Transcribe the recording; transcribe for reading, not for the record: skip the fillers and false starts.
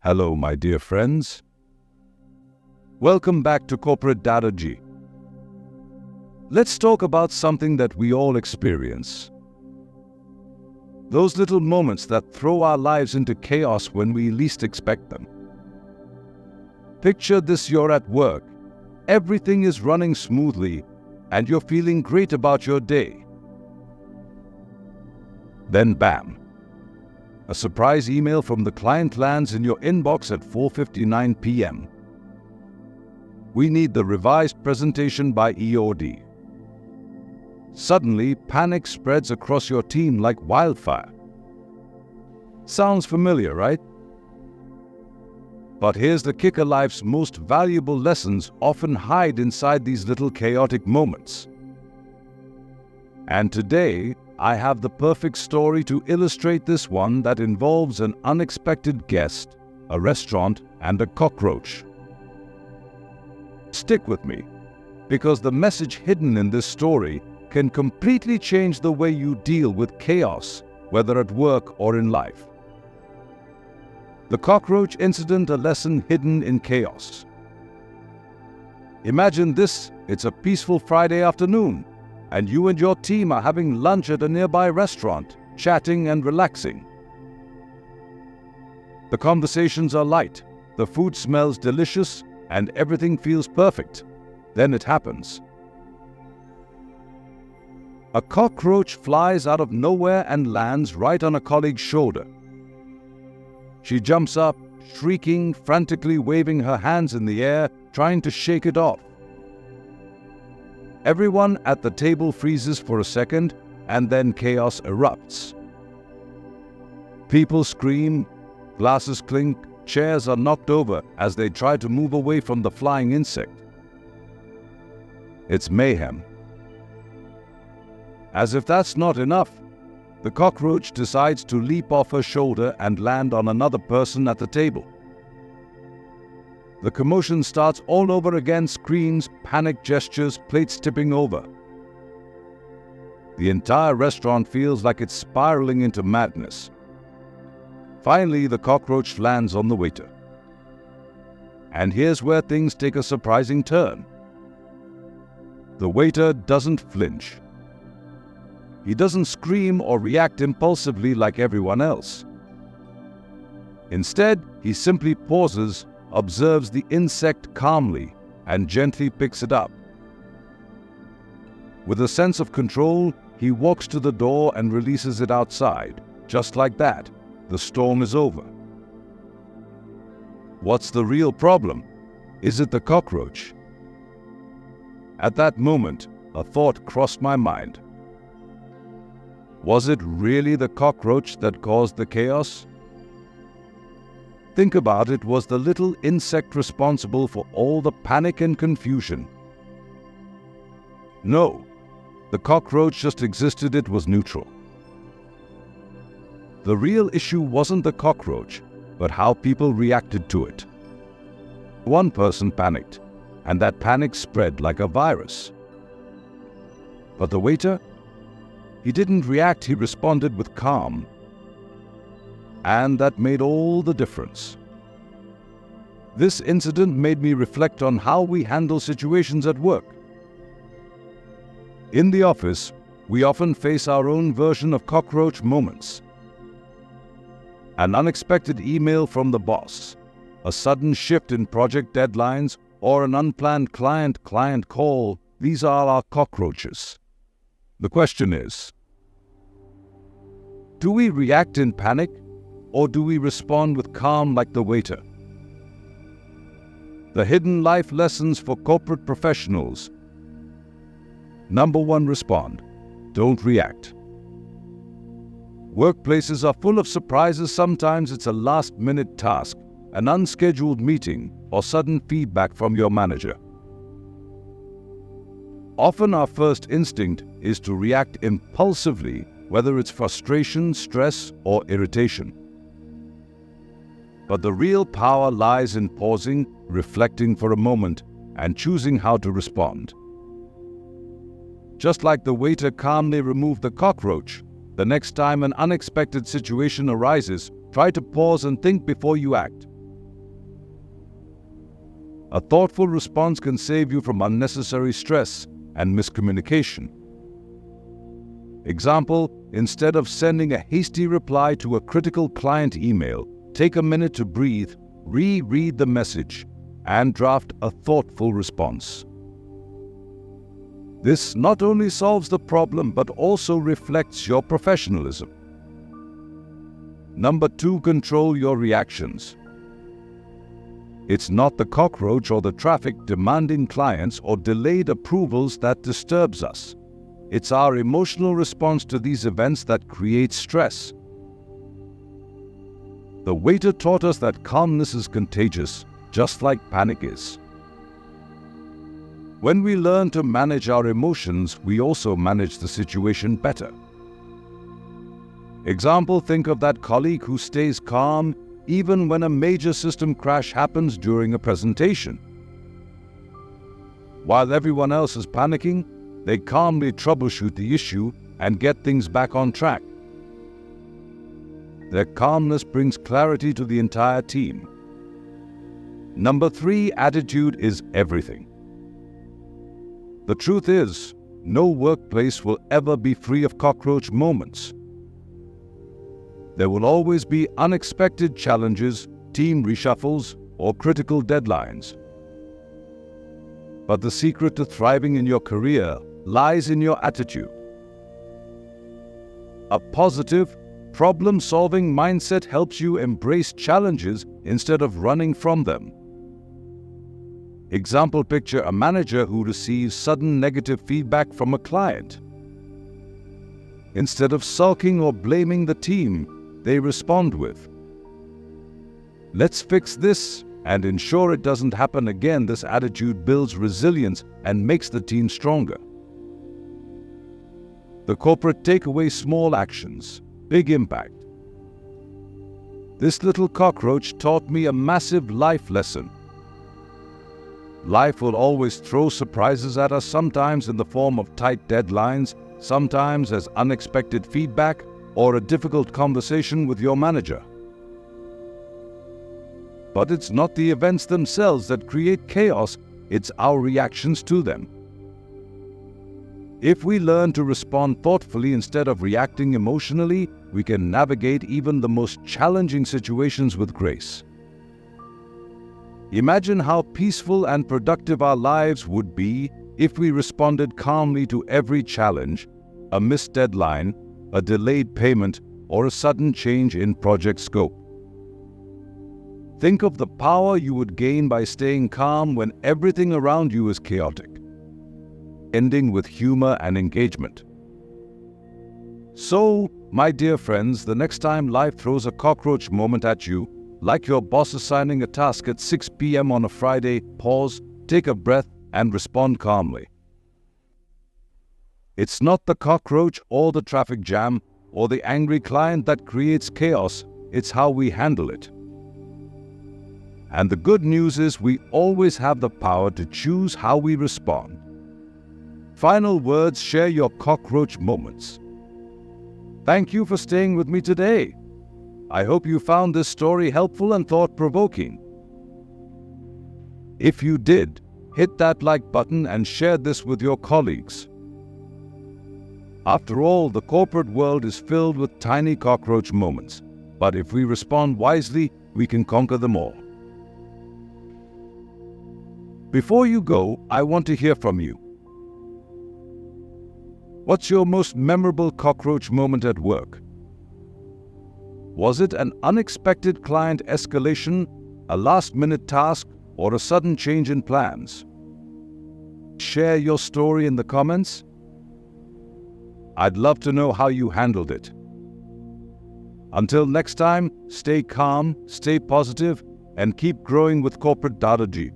Hello, my dear friends. Welcome back to Corporate Daaduji. Let's talk about something that we all experience. Those little moments that throw our lives into chaos when we least expect them. Picture this: you're at work, everything is running smoothly, and you're feeling great about your day. Then bam! A surprise email from the client lands in your inbox at 4:59 p.m. We need the revised presentation by EOD. Suddenly, panic spreads across your team like wildfire. Sounds familiar, right? But here's the kicker: life's most valuable lessons often hide inside these little chaotic moments. And today, I have the perfect story to illustrate this one that involves an unexpected guest, a restaurant, and a cockroach. Stick with me, because the message hidden in this story can completely change the way you deal with chaos, whether at work or in life. The cockroach incident: a lesson hidden in chaos. Imagine this: it's a peaceful Friday afternoon, and you and your team are having lunch at a nearby restaurant, chatting and relaxing. The conversations are light, the food smells delicious, and everything feels perfect. Then it happens. A cockroach flies out of nowhere and lands right on a colleague's shoulder. She jumps up, shrieking, frantically waving her hands in the air, trying to shake it off. Everyone at the table freezes for a second, and then chaos erupts. People scream, glasses clink, chairs are knocked over as they try to move away from the flying insect. It's mayhem. As if that's not enough, the cockroach decides to leap off her shoulder and land on another person at the table. The commotion starts all over again: screams, panic gestures, plates tipping over. The entire restaurant feels like it's spiraling into madness. Finally, the cockroach lands on the waiter. And here's where things take a surprising turn. The waiter doesn't flinch. He doesn't scream or react impulsively like everyone else. Instead, he simply pauses, observes the insect calmly, and gently picks it up. With a sense of control, he walks to the door and releases it outside. Just like that, the storm is over. What's the real problem? Is it the cockroach? At that moment, a thought crossed my mind. Was it really the cockroach that caused the chaos? Think about it: was the little insect responsible for all the panic and confusion? No, the cockroach just existed. It was neutral. The real issue wasn't the cockroach, but how people reacted to it. One person panicked, and that panic spread like a virus. But the waiter? He didn't react, he responded with calm. And that made all the difference. This incident made me reflect on how we handle situations at work. In the office, we often face our own version of cockroach moments. An unexpected email from the boss, a sudden shift in project deadlines, or an unplanned client call. These are our cockroaches. The question is, do we react in panic, or do we respond with calm like the waiter? The hidden life lessons for corporate professionals. Number 1, respond. Don't react. Workplaces are full of surprises. Sometimes it's a last-minute task, an unscheduled meeting, or sudden feedback from your manager. Often our first instinct is to react impulsively, whether it's frustration, stress, or irritation. But the real power lies in pausing, reflecting for a moment, and choosing how to respond. Just like the waiter calmly removed the cockroach, the next time an unexpected situation arises, try to pause and think before you act. A thoughtful response can save you from unnecessary stress and miscommunication. Example, instead of sending a hasty reply to a critical client email, take a minute to breathe, reread the message, and draft a thoughtful response. This not only solves the problem but also reflects your professionalism. Number 2, control your reactions. It's not the cockroach or the traffic demanding clients or delayed approvals that disturbs us. It's our emotional response to these events that creates stress. The waiter taught us that calmness is contagious, just like panic is. When we learn to manage our emotions, we also manage the situation better. Example, think of that colleague who stays calm even when a major system crash happens during a presentation. While everyone else is panicking, they calmly troubleshoot the issue and get things back on track. Their calmness brings clarity to the entire team. Number 3, attitude is everything. The truth is, no workplace will ever be free of cockroach moments. There will always be unexpected challenges, team reshuffles, or critical deadlines. But the secret to thriving in your career lies in your attitude. A positive, problem-solving mindset helps you embrace challenges instead of running from them. Example, picture a manager who receives sudden negative feedback from a client. Instead of sulking or blaming the team, they respond with, "Let's fix this and ensure it doesn't happen again." This attitude builds resilience and makes the team stronger. The corporate takeaway: small actions, big impact. This little cockroach taught me a massive life lesson. Life will always throw surprises at us, sometimes in the form of tight deadlines, sometimes as unexpected feedback or a difficult conversation with your manager. But it's not the events themselves that create chaos, it's our reactions to them. If we learn to respond thoughtfully instead of reacting emotionally, we can navigate even the most challenging situations with grace. Imagine how peaceful and productive our lives would be if we responded calmly to every challenge, a missed deadline, a delayed payment, or a sudden change in project scope. Think of the power you would gain by staying calm when everything around you is chaotic, ending with humor and engagement. So, my dear friends, the next time life throws a cockroach moment at you, like your boss assigning a task at 6 p.m. on a Friday, pause, take a breath, and respond calmly. It's not the cockroach or the traffic jam or the angry client that creates chaos, it's how we handle it. And the good news is we always have the power to choose how we respond. Final words: share your cockroach moments. Thank you for staying with me today. I hope you found this story helpful and thought-provoking. If you did, hit that like button and share this with your colleagues. After all, the corporate world is filled with tiny cockroach moments, but if we respond wisely, we can conquer them all. Before you go, I want to hear from you. What's your most memorable cockroach moment at work? Was it an unexpected client escalation, a last-minute task, or a sudden change in plans? Share your story in the comments. I'd love to know how you handled it. Until next time, stay calm, stay positive, and keep growing with Corporate Daaduji.